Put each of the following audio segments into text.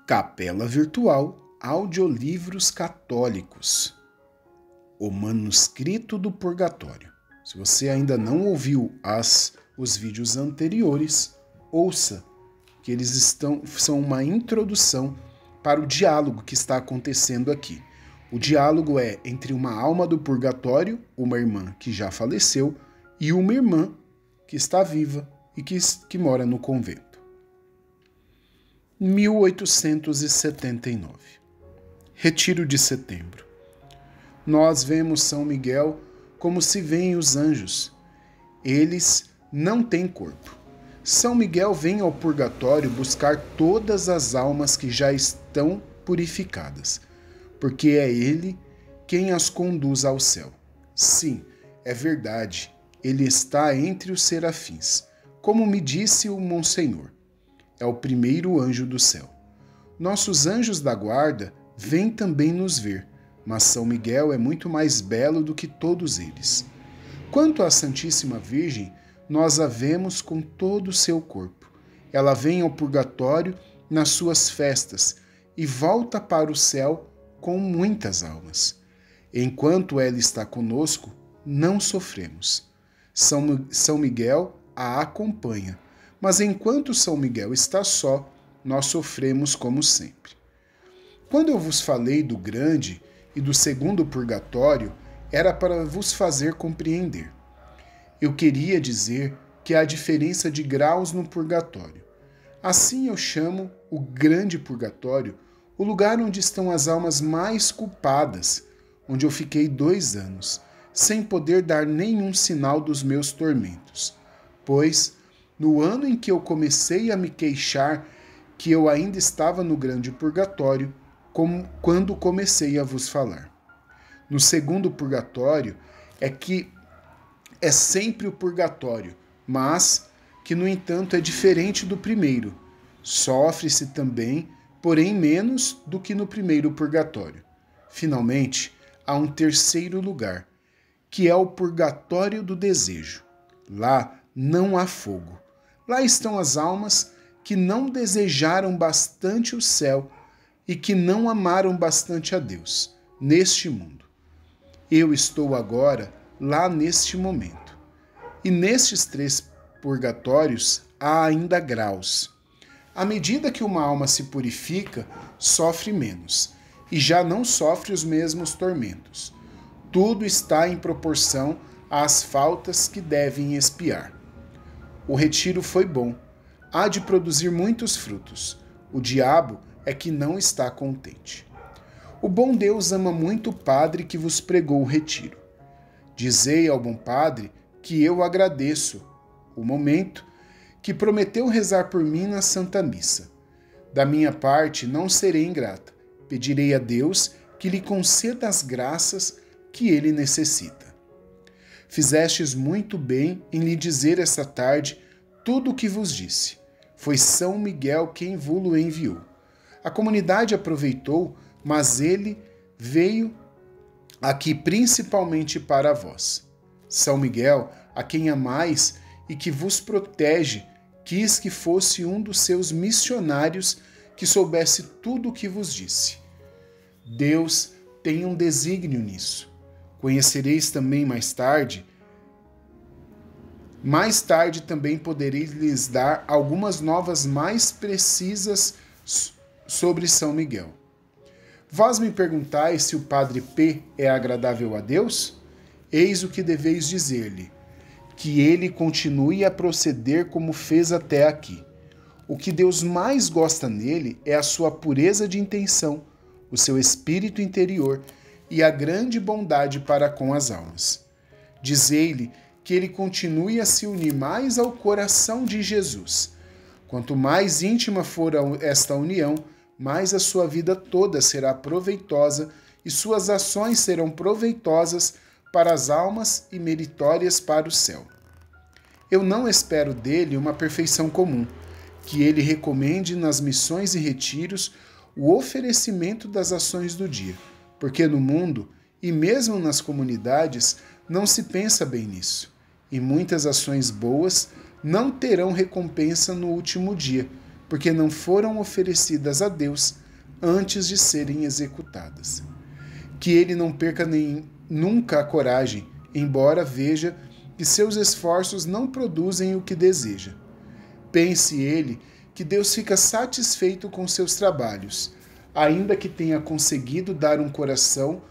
Capela Virtual Audiolivros Católicos. O Manuscrito do Purgatório. Se você ainda não ouviu os vídeos anteriores, ouça, que eles são uma introdução para o diálogo que está acontecendo aqui. O diálogo é entre uma alma do purgatório, uma irmã que já faleceu, e uma irmã que está viva e que mora no convento. 1879. Retiro de setembro. Nós vemos São Miguel como se veem os anjos. Eles não têm corpo. São Miguel vem ao purgatório buscar todas as almas que já estão purificadas, porque é ele quem as conduz ao céu. Sim, é verdade, ele está entre os serafins, como me disse o Monsenhor. É o primeiro anjo do céu. Nossos anjos da guarda vêm também nos ver, mas São Miguel é muito mais belo do que todos eles. Quanto à Santíssima Virgem, nós a vemos com todo o seu corpo. Ela vem ao purgatório nas suas festas e volta para o céu com muitas almas. Enquanto ela está conosco, não sofremos. São Miguel a acompanha, mas enquanto São Miguel está só, nós sofremos como sempre. Quando eu vos falei do grande e do segundo purgatório, era para vos fazer compreender. Eu queria dizer que há diferença de graus no purgatório. Assim eu chamo o grande purgatório o lugar onde estão as almas mais culpadas, onde eu fiquei 2 anos, sem poder dar nenhum sinal dos meus tormentos. Pois, no ano em que eu comecei a me queixar que eu ainda estava no grande purgatório, quando comecei a vos falar. No segundo purgatório é sempre o purgatório, mas que, no entanto, é diferente do primeiro. Sofre-se também, porém menos do que no primeiro purgatório. Finalmente, há um terceiro lugar, que é o purgatório do desejo. Lá não há fogo. Lá estão as almas que não desejaram bastante o céu e que não amaram bastante a Deus, neste mundo. Eu estou agora lá neste momento. E nestes 3 purgatórios há ainda graus. À medida que uma alma se purifica, sofre menos, e já não sofre os mesmos tormentos. Tudo está em proporção às faltas que devem expiar. O retiro foi bom. Há de produzir muitos frutos. O diabo é que não está contente. O bom Deus ama muito o padre que vos pregou o retiro. Dizei ao bom padre que eu agradeço o momento que prometeu rezar por mim na Santa Missa. Da minha parte, não serei ingrata. Pedirei a Deus que lhe conceda as graças que ele necessita. Fizestes muito bem em lhe dizer esta tarde tudo o que vos disse. Foi São Miguel quem vo-lo enviou. A comunidade aproveitou, mas ele veio aqui principalmente para vós. São Miguel, a quem amais e que vos protege, quis que fosse um dos seus missionários que soubesse tudo o que vos disse. Deus tem um desígnio nisso. Conhecereis também mais tarde. Mais tarde também poderei lhes dar algumas novas mais precisas sobre São Miguel. Vós me perguntais se o Padre P é agradável a Deus? Eis o que deveis dizer-lhe, que ele continue a proceder como fez até aqui. O que Deus mais gosta nele é a sua pureza de intenção, o seu espírito interior e a grande bondade para com as almas. Dizei-lhe que ele continue a se unir mais ao coração de Jesus. Quanto mais íntima for esta união, mais a sua vida toda será proveitosa e suas ações serão proveitosas para as almas e meritórias para o céu. Eu não espero dele uma perfeição comum, que ele recomende nas missões e retiros o oferecimento das ações do dia, porque no mundo, e mesmo nas comunidades, não se pensa bem nisso, e muitas ações boas não terão recompensa no último dia, porque não foram oferecidas a Deus antes de serem executadas. Que ele não perca nunca a coragem, embora veja que seus esforços não produzem o que deseja. Pense ele que Deus fica satisfeito com seus trabalhos, ainda que tenha conseguido dar a um coração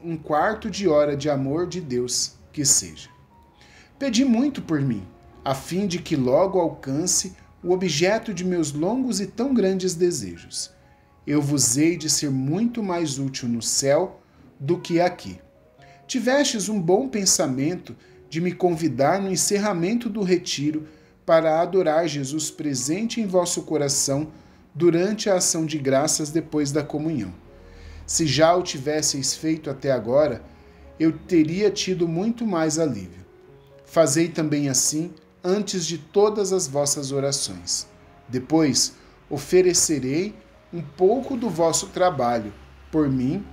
um quarto de hora de amor de Deus que seja. Pedi muito por mim, a fim de que logo alcance o objeto de meus longos e tão grandes desejos. Eu vos hei de ser muito mais útil no céu do que aqui. Tivestes um bom pensamento de me convidar no encerramento do retiro para adorar Jesus presente em vosso coração durante a ação de graças depois da comunhão. Se já o tivesseis feito até agora, eu teria tido muito mais alívio. Fazei também assim antes de todas as vossas orações. Depois, oferecerei um pouco do vosso trabalho por mim.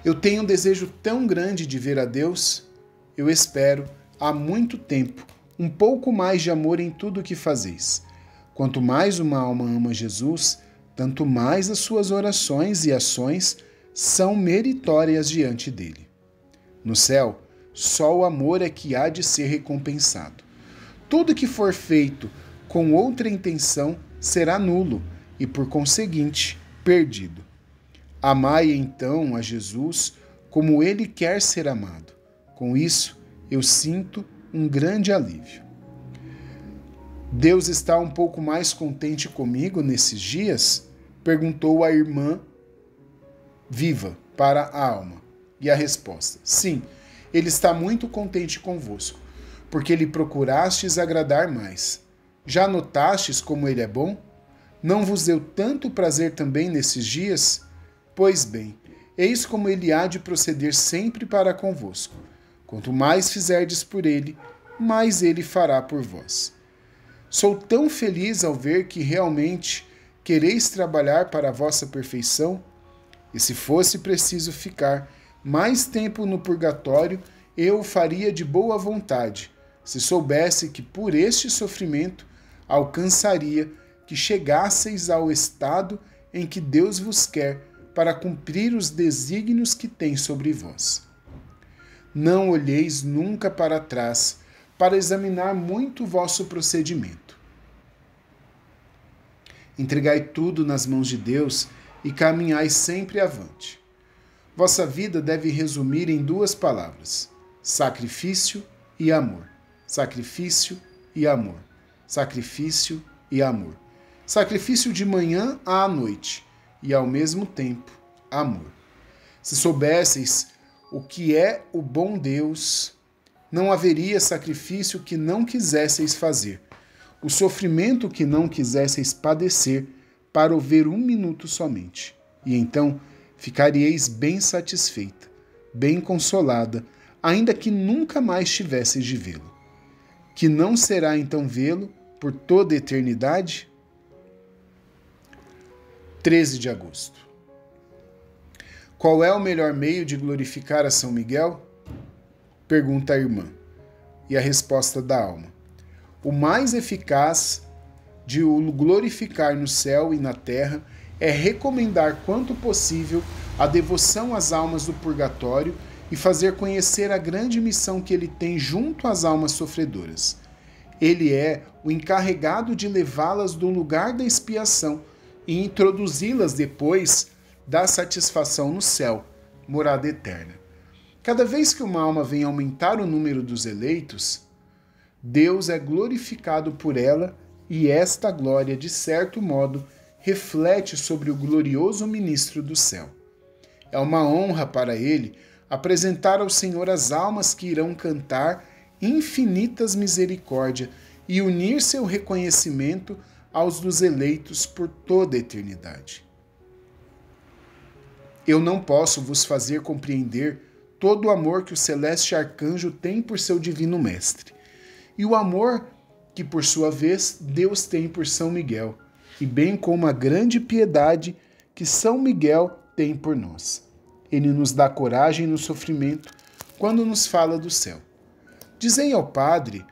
Eu tenho um desejo tão grande de ver a Deus. Eu espero, há muito tempo, um pouco mais de amor em tudo o que fazeis. Quanto mais uma alma ama Jesus, tanto mais as suas orações e ações são meritórias diante dele. No céu, só o amor é que há de ser recompensado. Tudo que for feito com outra intenção será nulo e, por conseguinte, perdido. Amai então a Jesus como ele quer ser amado. Com isso, eu sinto um grande alívio. Deus está um pouco mais contente comigo nesses dias? Perguntou a irmã viva para a alma. E a resposta: sim, ele está muito contente convosco, porque lhe procurastes agradar mais. Já notastes como ele é bom? Não vos deu tanto prazer também nesses dias? Pois bem, eis como ele há de proceder sempre para convosco. Quanto mais fizerdes por ele, mais ele fará por vós. Sou tão feliz ao ver que realmente quereis trabalhar para a vossa perfeição, e se fosse preciso ficar mais tempo no purgatório, eu o faria de boa vontade, se soubesse que por este sofrimento alcançaria que chegasseis ao estado em que Deus vos quer para cumprir os desígnios que tem sobre vós. Não olheis nunca para trás, para examinar muito o vosso procedimento. Entregai tudo nas mãos de Deus e caminhai sempre avante. Vossa vida deve resumir em 2 palavras: sacrifício e amor. Sacrifício e amor. Sacrifício e amor. Sacrifício de manhã à noite e, ao mesmo tempo, amor. Se soubesseis o que é o bom Deus, não haveria sacrifício que não quisesseis fazer, o sofrimento que não quisesseis padecer para o ver 1 minuto somente. E então ficaríeis bem satisfeita, bem consolada, ainda que nunca mais tivesseis de vê-lo. Que não será então vê-lo por toda a eternidade? 13 de agosto. Qual é o melhor meio de glorificar a São Miguel? Pergunta a irmã. E a resposta da alma: o mais eficaz de o glorificar no céu e na terra é recomendar quanto possível a devoção às almas do purgatório e fazer conhecer a grande missão que ele tem junto às almas sofredoras. Ele é o encarregado de levá-las do lugar da expiação e introduzi-las depois da satisfação no céu, morada eterna. Cada vez que uma alma vem aumentar o número dos eleitos, Deus é glorificado por ela e esta glória, de certo modo, reflete sobre o glorioso ministro do céu. É uma honra para ele apresentar ao Senhor as almas que irão cantar infinitas misericórdia e unir seu reconhecimento aos dos eleitos por toda a eternidade. Eu não posso vos fazer compreender todo o amor que o celeste arcanjo tem por seu divino mestre, e o amor que, por sua vez, Deus tem por São Miguel, e bem como a grande piedade que São Miguel tem por nós. Ele nos dá coragem no sofrimento quando nos fala do céu. Dizei ao Padre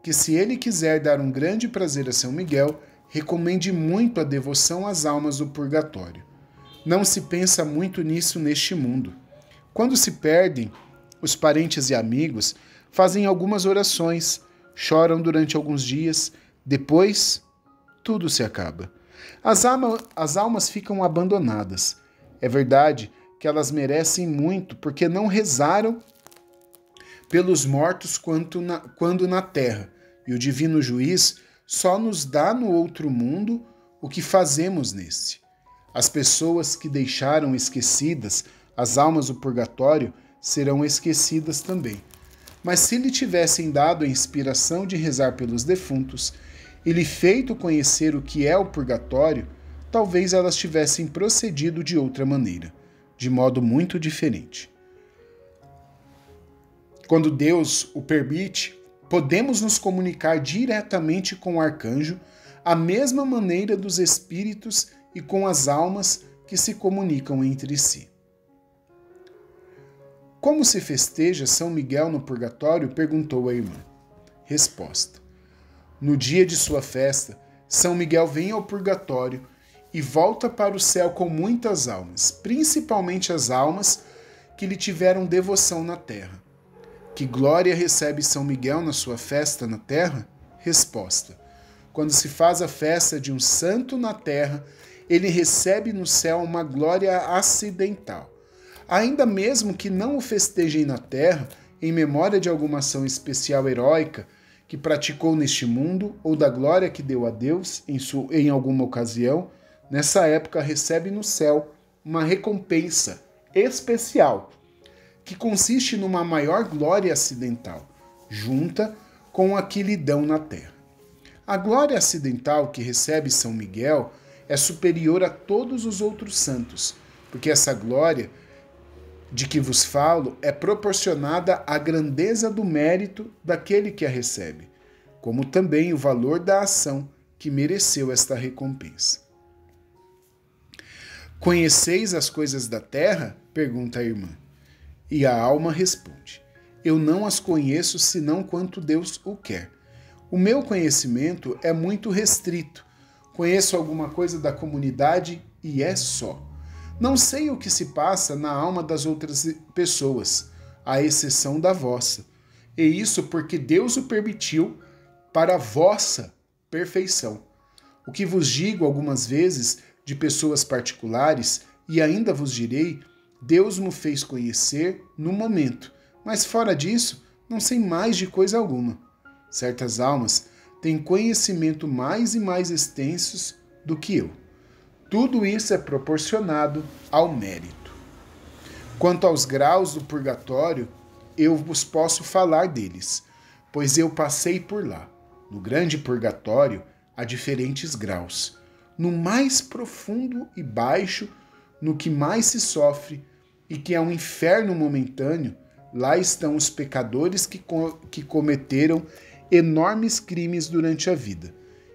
que, se ele quiser dar um grande prazer a São Miguel, recomende muito a devoção às almas do purgatório. Não se pensa muito nisso neste mundo. Quando se perdem, os parentes e amigos fazem algumas orações, choram durante alguns dias, depois tudo se acaba. As almas ficam abandonadas. É verdade que elas merecem muito porque não rezaram pelos mortos quando na terra, e o divino juiz só nos dá no outro mundo o que fazemos nesse. As pessoas que deixaram esquecidas as almas do purgatório serão esquecidas também. Mas se lhe tivessem dado a inspiração de rezar pelos defuntos e lhe feito conhecer o que é o purgatório, talvez elas tivessem procedido de outra maneira, de modo muito diferente. Quando Deus o permite, podemos nos comunicar diretamente com o arcanjo, à mesma maneira dos espíritos e com as almas que se comunicam entre si. Como se festeja São Miguel no purgatório? Perguntou a irmã. Resposta. No dia de sua festa, São Miguel vem ao purgatório e volta para o céu com muitas almas, principalmente as almas que lhe tiveram devoção na terra. Que glória recebe São Miguel na sua festa na terra? Resposta. Quando se faz a festa de um santo na terra, ele recebe no céu uma glória acidental. Ainda mesmo que não o festejem na terra, em memória de alguma ação especial heróica que praticou neste mundo, ou da glória que deu a Deus em alguma ocasião, nessa época recebe no céu uma recompensa especial, que consiste numa maior glória acidental, junta com a que lhe dão na terra. A glória acidental que recebe São Miguel é superior a todos os outros santos, porque essa glória de que vos falo é proporcionada à grandeza do mérito daquele que a recebe, como também o valor da ação que mereceu esta recompensa. Conheceis as coisas da terra? Pergunta a irmã. E a alma responde: eu não as conheço senão quanto Deus o quer. O meu conhecimento é muito restrito. Conheço alguma coisa da comunidade e é só. Não sei o que se passa na alma das outras pessoas, à exceção da vossa. E isso porque Deus o permitiu para a vossa perfeição. O que vos digo algumas vezes de pessoas particulares, e ainda vos direi, Deus me fez conhecer no momento, mas fora disso, não sei mais de coisa alguma. Certas almas têm conhecimento mais e mais extensos do que eu. Tudo isso é proporcionado ao mérito. Quanto aos graus do purgatório, eu vos posso falar deles, pois eu passei por lá. No grande purgatório há diferentes graus. No mais profundo e baixo, no que mais se sofre, e que é um inferno momentâneo, lá estão os pecadores que cometeram enormes crimes durante a vida,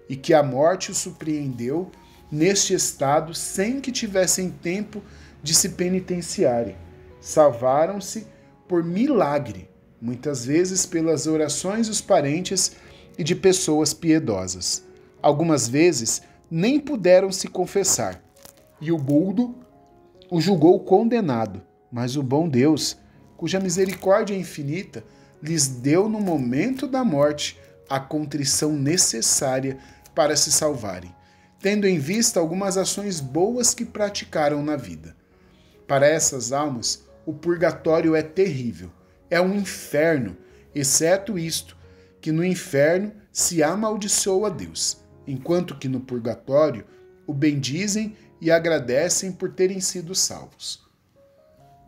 e que a morte os surpreendeu neste estado sem que tivessem tempo de se penitenciarem. Salvaram-se por milagre, muitas vezes pelas orações dos parentes e de pessoas piedosas. Algumas vezes nem puderam se confessar, e o buldo o julgou condenado, mas o bom Deus, cuja misericórdia é infinita, lhes deu no momento da morte a contrição necessária para se salvarem, tendo em vista algumas ações boas que praticaram na vida. Para essas almas, o purgatório é terrível, é um inferno, exceto isto, que no inferno se amaldiçoa a Deus, enquanto que no purgatório o bendizem e agradecem por terem sido salvos.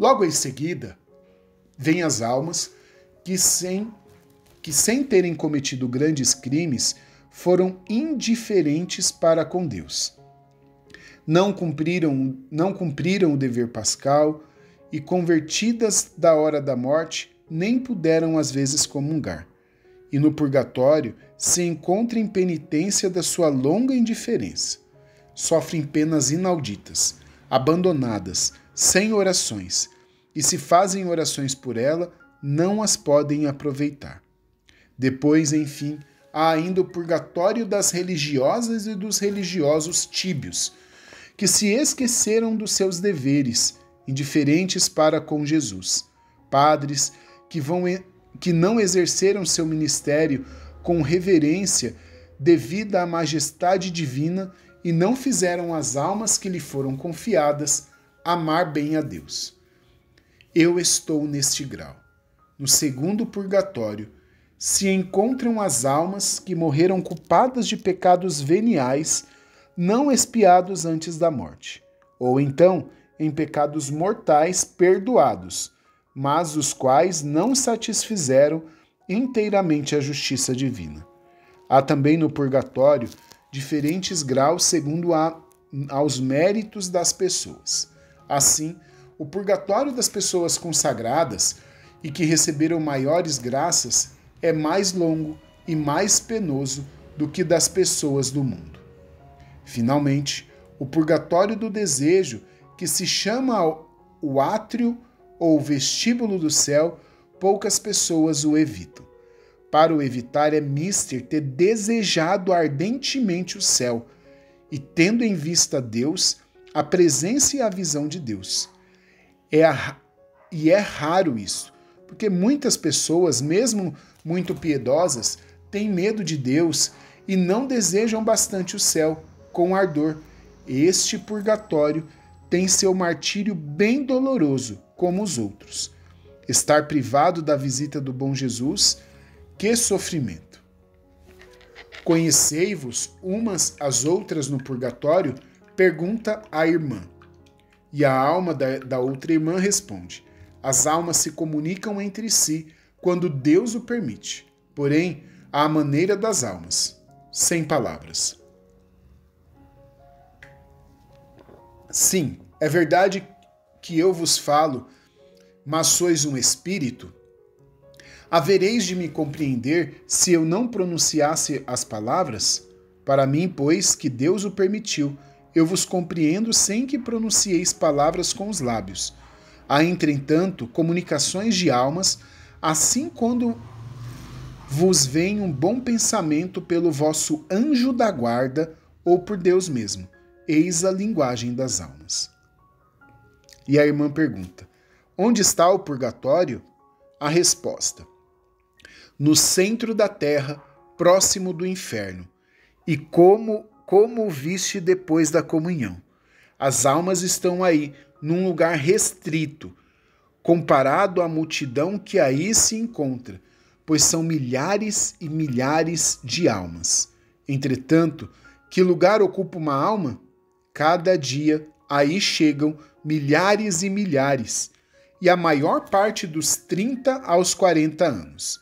Logo em seguida, vêm as almas que sem terem cometido grandes crimes, foram indiferentes para com Deus. Não cumpriram o dever pascal e, convertidas da hora da morte, nem puderam às vezes comungar. E no purgatório se encontram em penitência da sua longa indiferença. Sofrem penas inauditas, abandonadas, sem orações, e se fazem orações por ela, não as podem aproveitar. Depois, enfim, há ainda o purgatório das religiosas e dos religiosos tíbios, que se esqueceram dos seus deveres, indiferentes para com Jesus. Padres que não exerceram seu ministério com reverência devida à majestade divina e não fizeram as almas que lhe foram confiadas amar bem a Deus. Eu estou neste grau. No segundo purgatório se encontram as almas que morreram culpadas de pecados veniais não expiados antes da morte, ou então em pecados mortais perdoados, mas os quais não satisfizeram inteiramente a justiça divina. Há também no purgatório diferentes graus segundo aos méritos das pessoas. Assim, o purgatório das pessoas consagradas e que receberam maiores graças é mais longo e mais penoso do que das pessoas do mundo. Finalmente, o purgatório do desejo, que se chama o átrio ou vestíbulo do céu, poucas pessoas o evitam. Para o evitar é mister ter desejado ardentemente o céu e tendo em vista Deus, a presença e a visão de Deus. É raro isso, porque muitas pessoas, mesmo muito piedosas, têm medo de Deus e não desejam bastante o céu com ardor. Este purgatório tem seu martírio bem doloroso, como os outros. Estar privado da visita do bom Jesus, que sofrimento! Conhecei-vos umas às outras no purgatório? Pergunta a irmã. E a alma da outra irmã responde: as almas se comunicam entre si quando Deus o permite, porém, à maneira das almas, sem palavras. Sim, é verdade que eu vos falo, mas sois um espírito? Havereis de me compreender se eu não pronunciasse as palavras? Para mim, pois, que Deus o permitiu, eu vos compreendo sem que pronuncieis palavras com os lábios. Há, entretanto, comunicações de almas, assim quando vos vem um bom pensamento pelo vosso anjo da guarda ou por Deus mesmo. Eis a linguagem das almas. E a irmã pergunta: onde está o purgatório? A resposta: no centro da terra, próximo do inferno. E como o viste depois da comunhão? As almas estão aí, num lugar restrito, comparado à multidão que aí se encontra, pois são milhares e milhares de almas. Entretanto, que lugar ocupa uma alma? Cada dia aí chegam milhares e milhares, e a maior parte dos 30 aos 40 anos.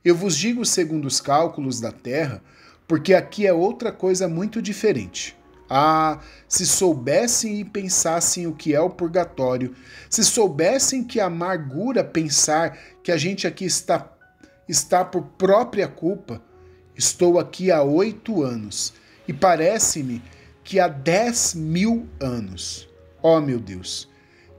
Eu vos digo segundo os cálculos da Terra, porque aqui é outra coisa muito diferente. Ah, se soubessem e pensassem o que é o purgatório, se soubessem que amargura pensar que a gente aqui está por própria culpa. Estou aqui há 8 anos e parece-me que há 10.000 anos. Ó meu Deus,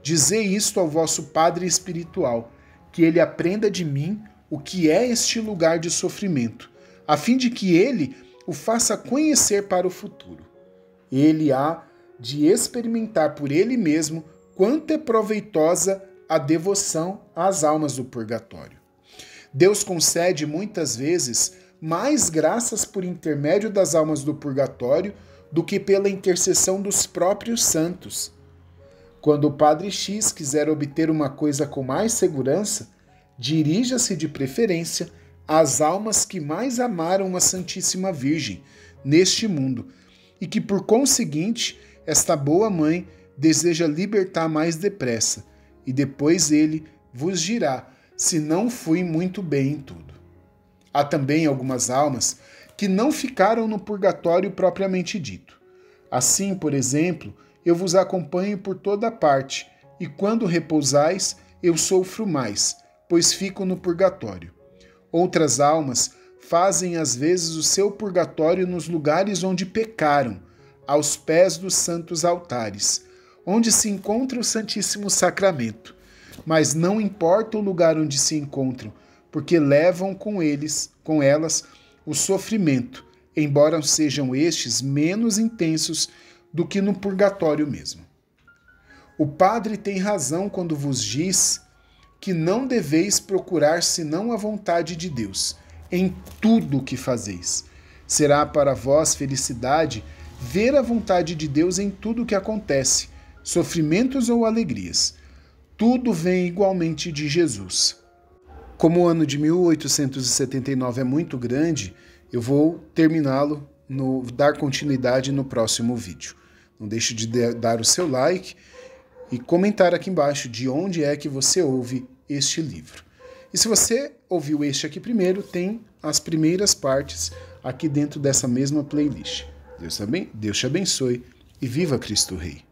dizei isto ao vosso Padre espiritual, que ele aprenda de mim o que é este lugar de sofrimento, a fim de que ele o faça conhecer para o futuro. Ele há de experimentar por ele mesmo quanto é proveitosa a devoção às almas do purgatório. Deus concede muitas vezes mais graças por intermédio das almas do purgatório do que pela intercessão dos próprios santos. Quando o Padre X quiser obter uma coisa com mais segurança, dirija-se de preferência às almas que mais amaram a Santíssima Virgem neste mundo e que, por conseguinte, esta boa mãe deseja libertar mais depressa, e depois ele vos dirá se não fui muito bem em tudo. Há também algumas almas que não ficaram no purgatório propriamente dito. Assim, por exemplo, eu vos acompanho por toda parte, e quando repousais, eu sofro mais, pois fico no purgatório. Outras almas fazem às vezes o seu purgatório nos lugares onde pecaram, aos pés dos santos altares, onde se encontra o Santíssimo Sacramento. Mas não importa o lugar onde se encontram, porque levam com elas o sofrimento, embora sejam estes menos intensos do que no purgatório mesmo. O padre tem razão quando vos diz que não deveis procurar senão a vontade de Deus em tudo o que fazeis. Será para vós felicidade ver a vontade de Deus em tudo o que acontece, sofrimentos ou alegrias. Tudo vem igualmente de Jesus. Como o ano de 1879 é muito grande, eu vou terminá-lo, dar continuidade no próximo vídeo. Não deixe de dar o seu like e comentar aqui embaixo de onde é que você ouve este livro. E se você ouviu este aqui primeiro, tem as primeiras partes aqui dentro dessa mesma playlist. Deus te abençoe e viva Cristo Rei.